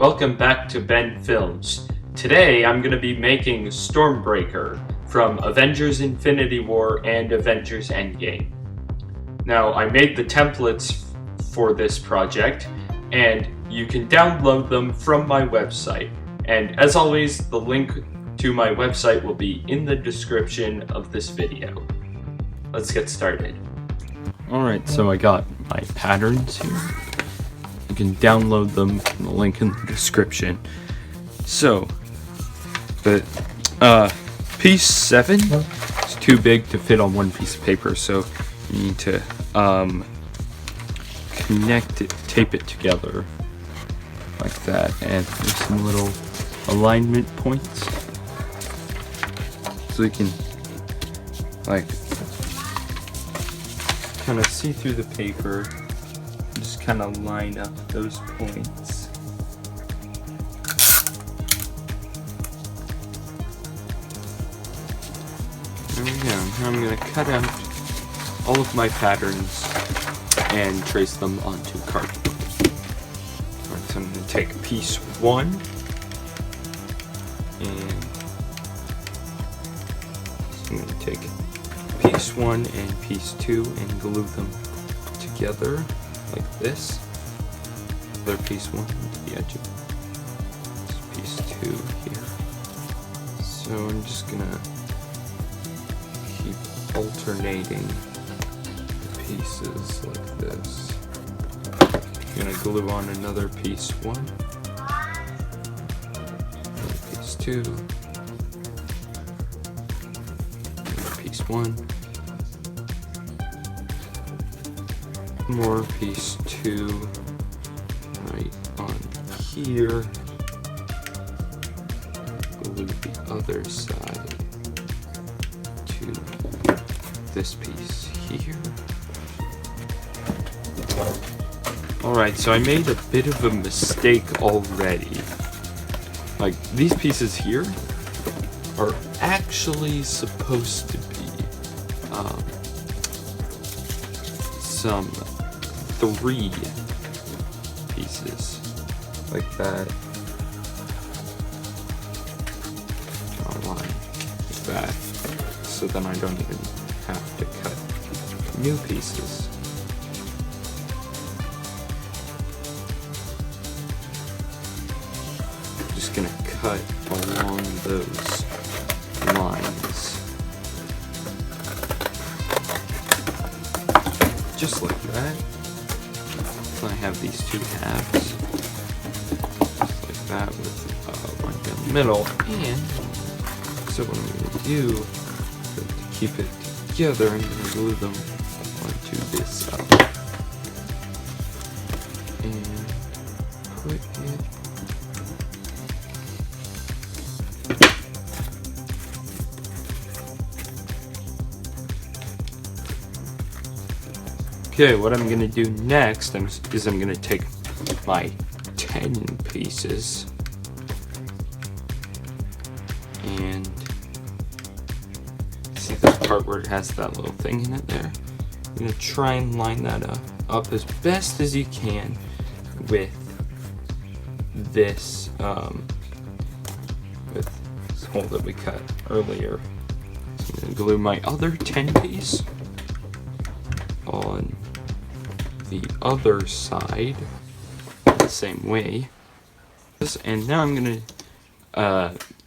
Welcome back to Ben Films. Today I'm going to be making Stormbreaker from Avengers Infinity War and Avengers Endgame. Now I made the templates for this project and you can download them from my website. And as always, the link to my website will be in the description of this video. Let's get started. Alright, so I got my patterns here. You can download them from the link in the description. So, the piece 7 is too big to fit on one piece of paper, so you need to connect it, tape it together like that, and there's some little alignment points, so you can like kind of see through the paper. Just kind of line up those points. There we go. Now I'm going to cut out all of my patterns and trace them onto cardboard. Alright, so I'm going to take piece 1 and I'm going to take piece 1 and piece 2 and glue them together like this. Other piece 1 to the edge of piece 2 here. So I'm just gonna keep alternating the pieces like this. I'm gonna glue on another piece 1, another piece 2, another piece 1. More piece 2 right on here. Glue the other side to this piece here. Alright, so I made a bit of a mistake already. Like, these pieces here are actually supposed to be some 3 pieces like that. Draw a line like that, so then I don't even have to cut new pieces. I'm just gonna cut along those lines. Just like that. So I have these 2 halves, just like that, with one down the middle. And so what I'm going to do to keep it together, I'm going to glue them onto this side and put it. Okay, what I'm going to do next is I'm going to take my 10 pieces and see this part where it has that little thing in it there? I'm going to try and line that up as best as you can with this hole that we cut earlier. So I'm going to glue my other 10 piece on the other side the same way, and now I'm gonna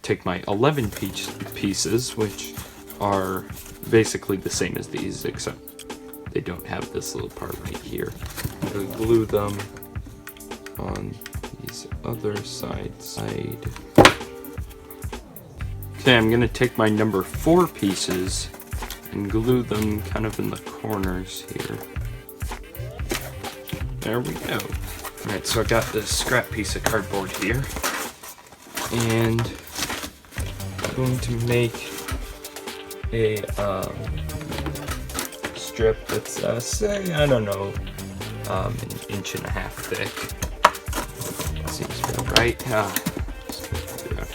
take my 11 pieces, which are basically the same as these, except they don't have this little part right here. I'm gonna glue them on these other side. Okay, I'm gonna take my number 4 pieces and glue them kind of in the corners here. There we go. Alright, so I got this scrap piece of cardboard here, and I'm going to make a strip that's say, I don't know, an 1.5 inches thick. Seems about right. Just figure out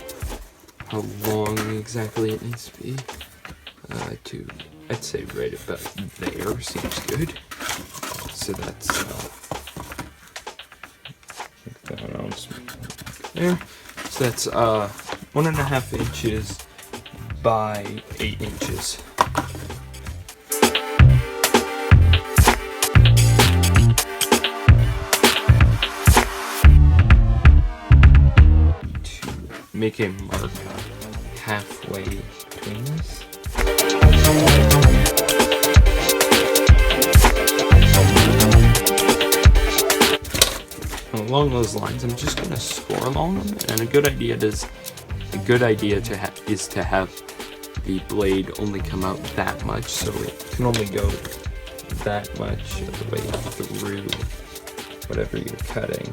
how long exactly it needs to be. I'd say right about there seems good. So that's like that. I'll just there. So that's 1.5 inches by 8 inches. To make a mark halfway between this. Along those lines, I'm just gonna score along them, and a good idea is to have the blade only come out that much, so it can only go that much of the way through whatever you're cutting.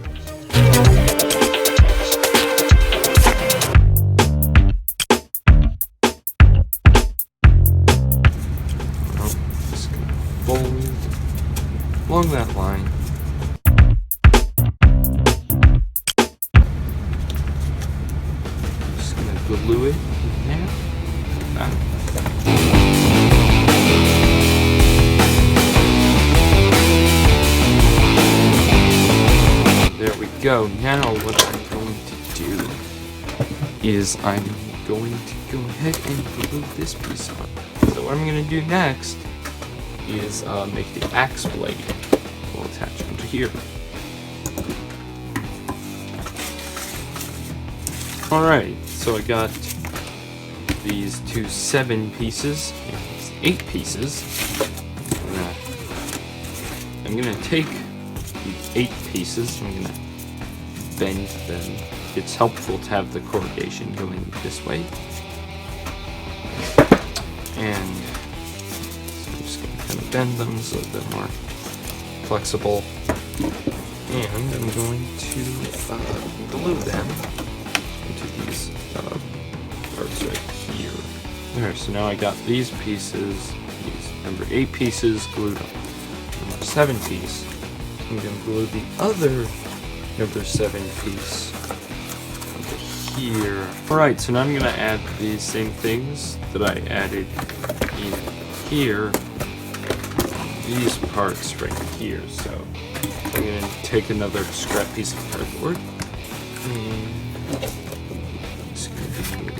Just gonna fold along that line. Glue it in there. There we go. Now what I'm going to do is I'm going to go ahead and glue this piece on. So what I'm going to do next is make the axe blade. We'll attach it to here. Alright, so I got these two 7 pieces and these 8 pieces. I'm gonna take these 8 pieces, I'm gonna bend them. It's helpful to have the corrugation going this way. And so I'm just gonna kind of bend them so they're more flexible. And I'm going to glue them into these parts right here. There, so now I got these pieces, these number 8 pieces glued up. Number 7 piece. I'm going to glue the other number 7 piece over here. Alright, so now I'm going to add these same things that I added in here. These parts right here. So I'm going to take another scrap piece of cardboard.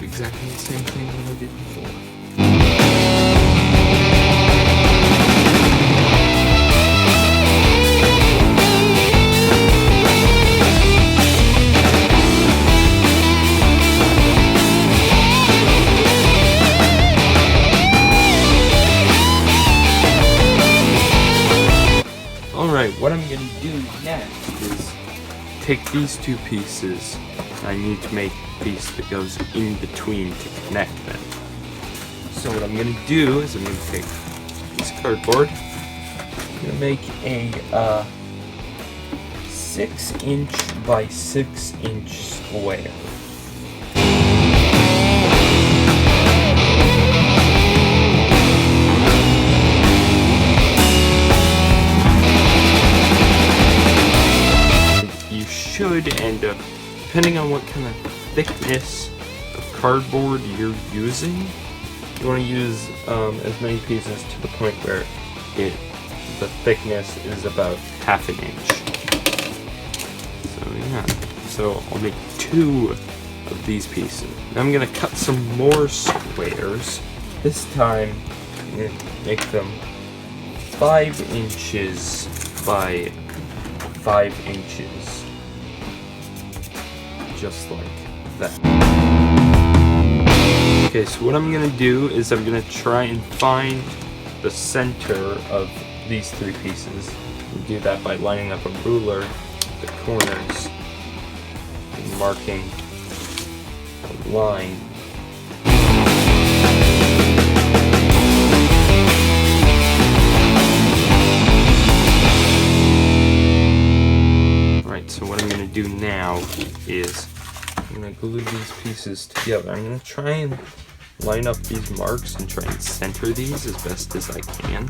Exactly the same thing that I did before. Alright, what I'm going to do next is take these 2 pieces. I need to make a piece that goes in between to connect them. So what I'm going to do is I'm going to take this cardboard. I'm going to make a 6-inch by 6-inch square. You should end up, depending on what kind of thickness of cardboard you're using, you want to use as many pieces to the point where the thickness is about ½ an inch. So yeah, so I'll make 2 of these pieces. Now I'm going to cut some more squares. This time I'm going to make them 5 inches by 5 inches. Just like that. Okay, so what I'm going to do is I'm going to try and find the center of these 3 pieces. And do that by lining up a ruler at the corners and marking a line. Alright, so what I'm going to do now is I'm going to glue these pieces together. I'm going to try and line up these marks and try and center these as best as I can.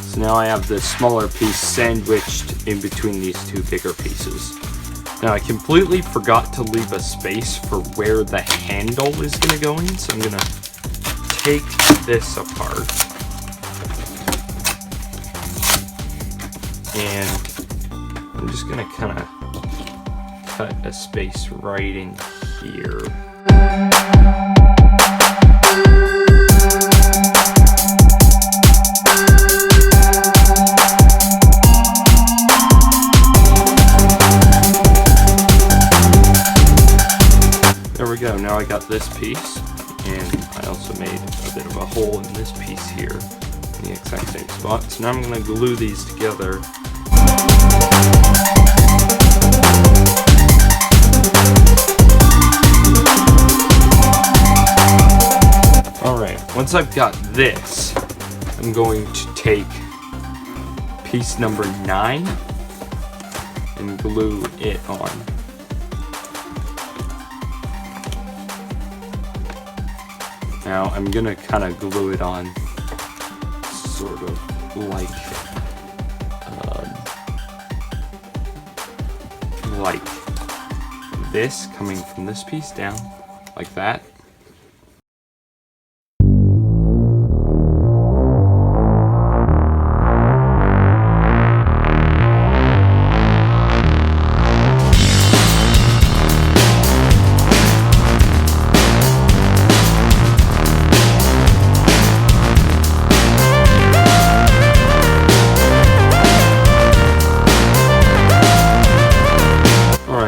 So now I have this smaller piece sandwiched in between these 2 bigger pieces. Now I completely forgot to leave a space for where the handle is going to go in, so I'm going to take this apart. and I'm just gonna kind of cut a space right in here. There we go, now I got this piece, and I also made a bit of a hole in this piece here in the exact same spot. So now I'm going to glue these together. Alright, once I've got this, I'm going to take piece number 9 and glue it on. Now I'm gonna kind of glue it on sort of like this, coming from this piece down, like that.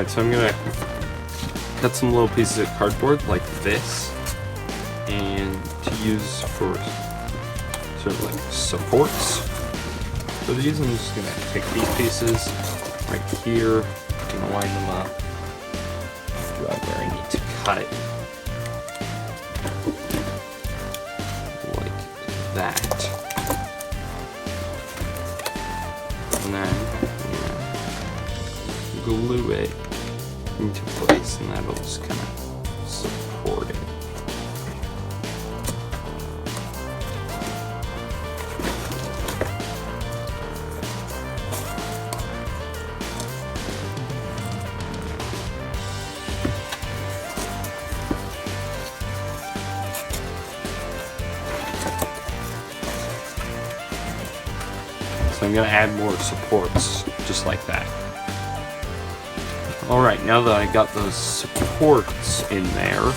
So I'm gonna cut some little pieces of cardboard like this, and to use for sort of like supports. For these, I'm just gonna take these pieces right here, I'm gonna line them up right where I need to cut it, like that, and then glue it into place, and that'll just kind of support it. So I'm going to add more supports just like that. Alright, now that I got those supports in there,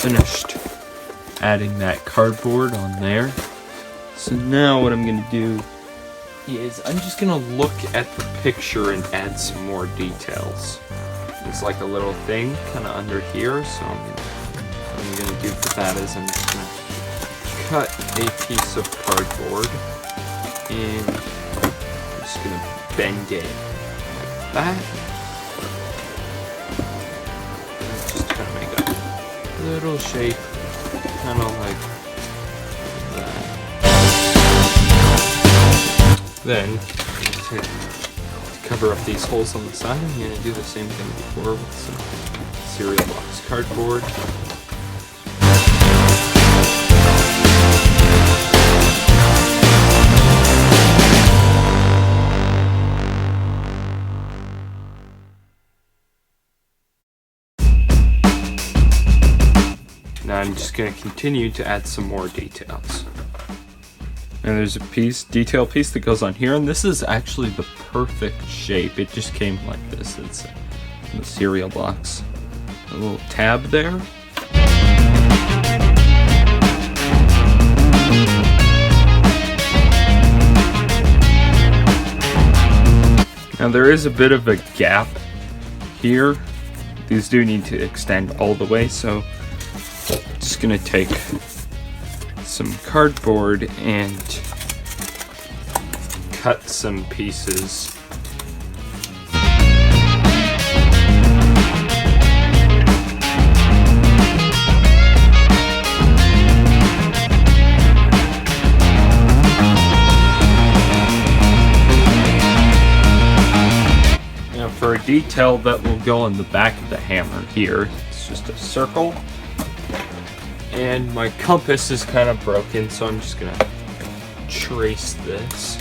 finished adding that cardboard on there. So now what I'm going to do is I'm just going to look at the picture and add some more details. It's like a little thing kind of under here, so what I'm going to do for that is I'm just going to cut a piece of cardboard and I'm just going to bend it like that. Just kind of make a little shape, kind of like that. Then, to cover up these holes on the side, I'm going to do the same thing before with some cereal box cardboard. Now I'm just going to continue to add some more details. And there's a detail piece that goes on here, and this is actually the perfect shape. It just came like this. It's in the cereal box. A little tab there. Now there is a bit of a gap here. These do need to extend all the way, so I'm just gonna take some cardboard and cut some pieces. detail that will go on the back of the hammer here. It's just a circle. And my compass is kind of broken, so I'm just gonna trace this.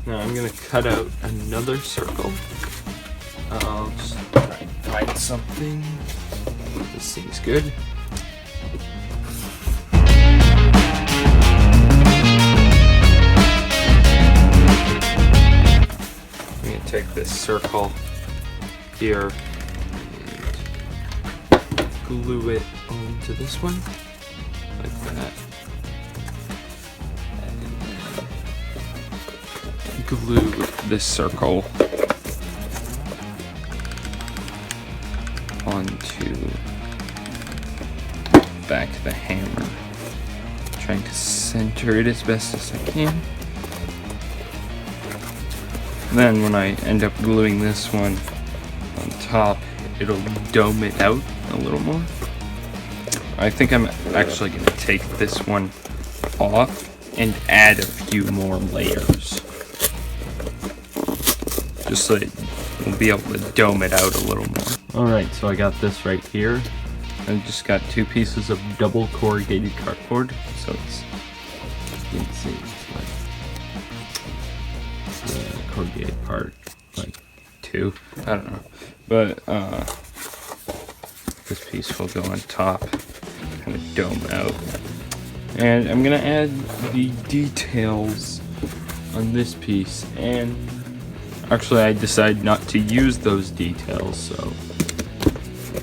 Now I'm gonna cut out another circle. I'll just try and find something. This seems good. Take this circle here and glue it onto this one, like that. And glue this circle onto the back of the hammer. Trying to center it as best as I can. Then when I end up gluing this one on top, it'll dome it out a little more. I think I'm actually going to take this one off and add a few more layers. Just so we'll be able to dome it out a little more. Alright, so I got this right here. I just got 2 pieces of double corrugated cardboard. So it's, you can see, it's like the corrugated part, like 2, I don't know, but this piece will go on top, kind of dome out, and I'm gonna add the details on this piece, and actually I decided not to use those details, so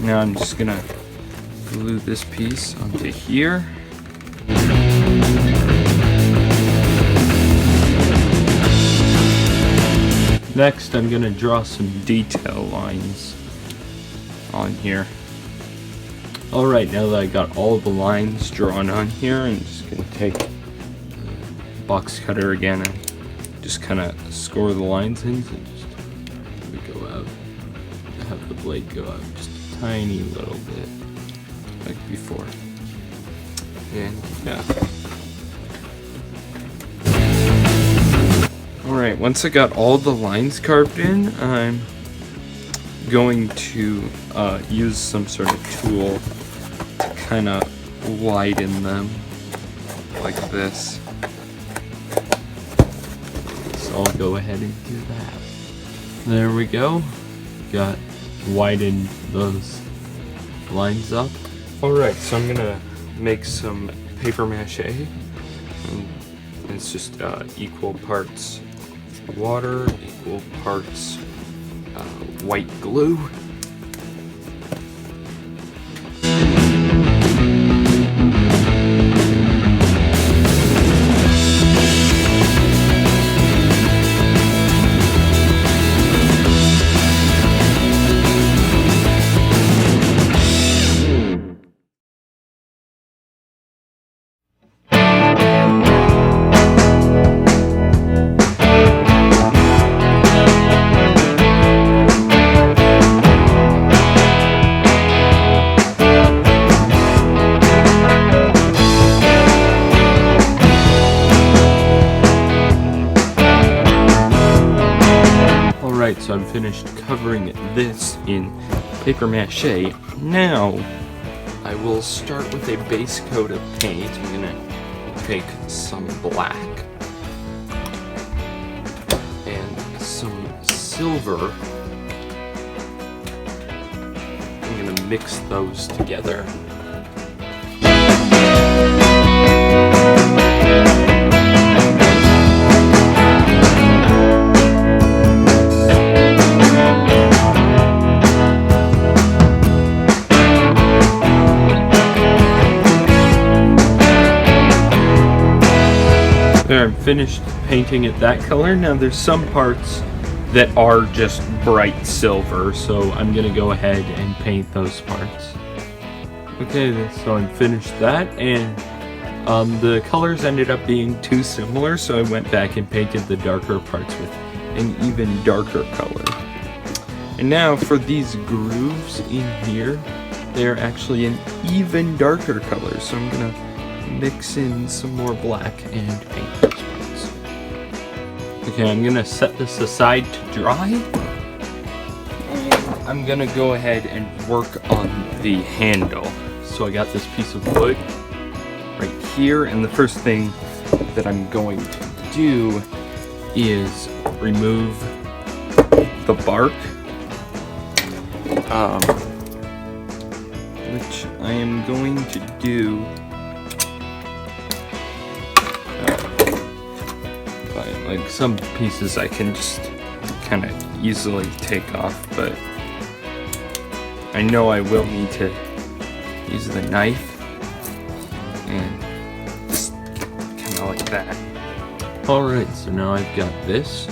now I'm just gonna glue this piece onto here. Next, I'm going to draw some detail lines on here. Alright, now that I got all the lines drawn on here, I'm just going to take a box cutter again and just kind of score the lines in. So just go out, have the blade go out just a tiny little bit, like before. And yeah. Alright, once I got all the lines carved in, I'm going to use some sort of tool to kind of widen them like this. So I'll go ahead and do that. There we go. Got widened those lines up. Alright, so I'm gonna make some paper mache. And it's just equal parts water, equal parts white glue. So I'm finished covering this in paper mache. Now I will start with a base coat of paint. I'm gonna take some black and some silver. I'm gonna mix those together. There, I'm finished painting it that color. Now there's some parts that are just bright silver, so I'm gonna go ahead and paint those parts. Okay, so I'm finished that, and the colors ended up being too similar, so I went back and painted the darker parts with an even darker color. And now for these grooves in here, they're actually an even darker color, so I'm gonna mix in some more black and paint those parts. Okay, I'm gonna set this aside to dry. I'm gonna go ahead and work on the handle. So I got this piece of wood right here, and the first thing that I'm going to do is remove the bark, which I am going to do by, like, some pieces I can just kind of easily take off, but I know I will need to use the knife and just kind of like that. Alright, so now I've got this,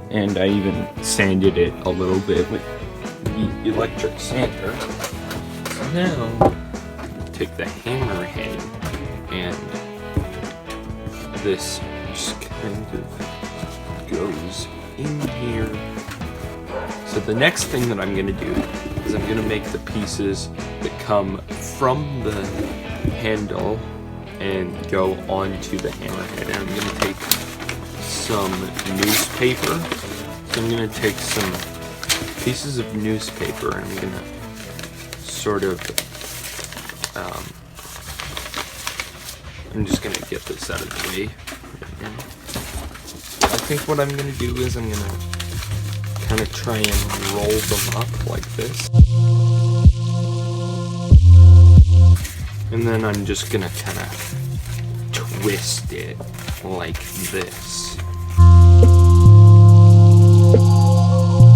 and I even sanded it a little bit with the electric sander. So now, take the hammerhead, and this just kind of goes in here. So the next thing that I'm going to do is I'm going to make the pieces that come from the handle and go onto the hammerhead. And I'm going to take some newspaper. So I'm going to take some pieces of newspaper and I'm going to sort of, I'm just going to get this out of the way. I think what I'm going to do is I'm going to kind of try and roll them up like this. And then I'm just going to kind of twist it like this.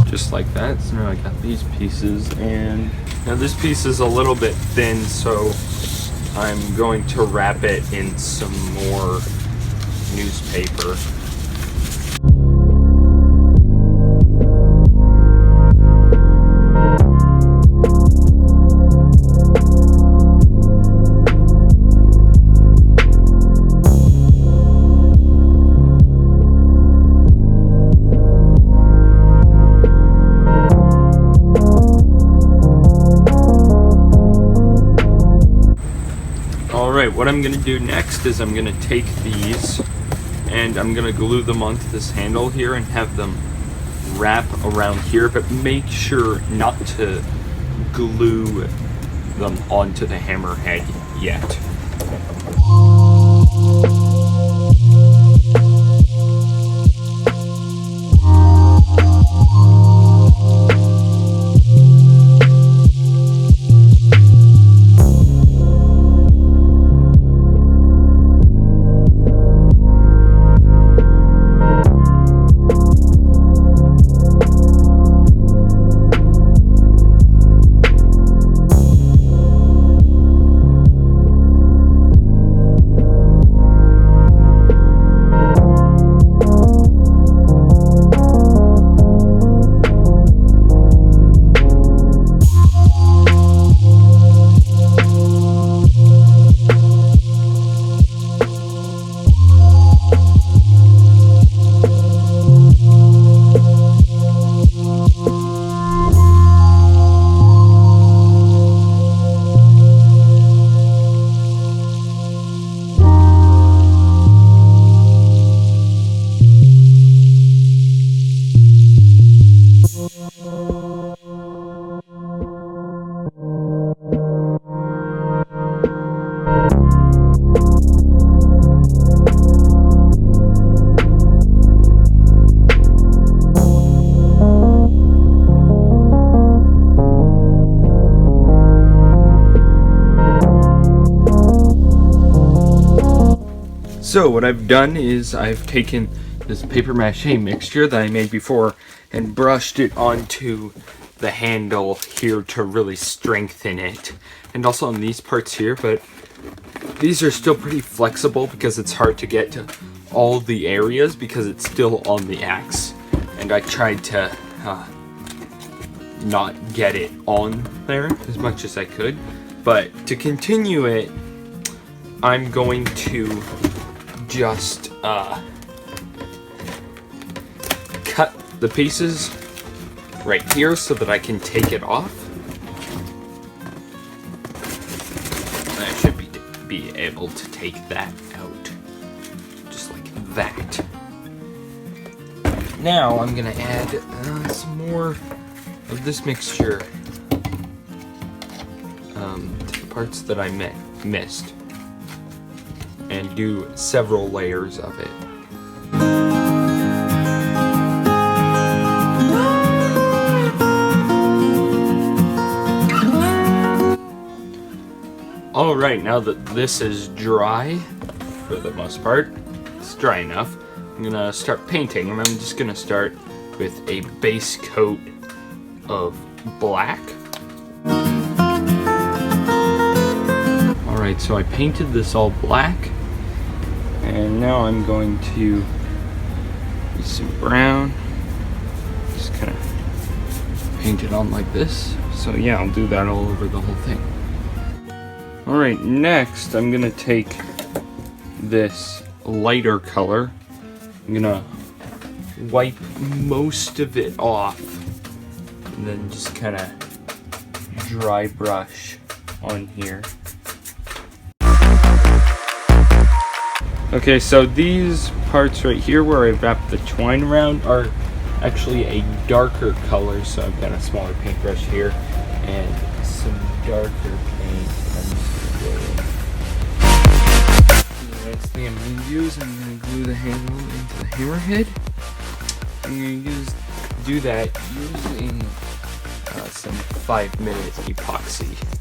Just like that. So now I got these pieces, and now this piece is a little bit thin, so I'm going to wrap it in some more newspaper. Alright, what I'm going to do next is I'm going to take these and I'm going to glue them onto this handle here and have them wrap around here, but make sure not to glue them onto the hammerhead yet. So what I've done is I've taken this paper mache mixture that I made before and brushed it onto the handle here to really strengthen it, and also on these parts here, but these are still pretty flexible because it's hard to get to all the areas because it's still on the axe, and I tried to not get it on there as much as I could. But to continue it, I'm going to just cut the pieces right here so that I can take it off. I should be able to take that out, just like that. Now I'm gonna add some more of this mixture to the parts that I missed, and do several layers of it. Alright, now that this is dry, for the most part, it's dry enough, I'm gonna start painting, and I'm just gonna start with a base coat of black. Alright, so I painted this all black, and now I'm going to use some brown, just kind of paint it on like this. So yeah, I'll do that all over the whole thing. Alright, next I'm gonna take this lighter color. I'm gonna wipe most of it off and then just kind of dry brush on here. Okay, so these parts right here where I wrapped the twine around are actually a darker color, so I've got a smaller paintbrush here and some darker paint. The next thing I'm going to do is I'm going to glue the handle into the hammerhead. I'm going to do that using some 5-minute epoxy.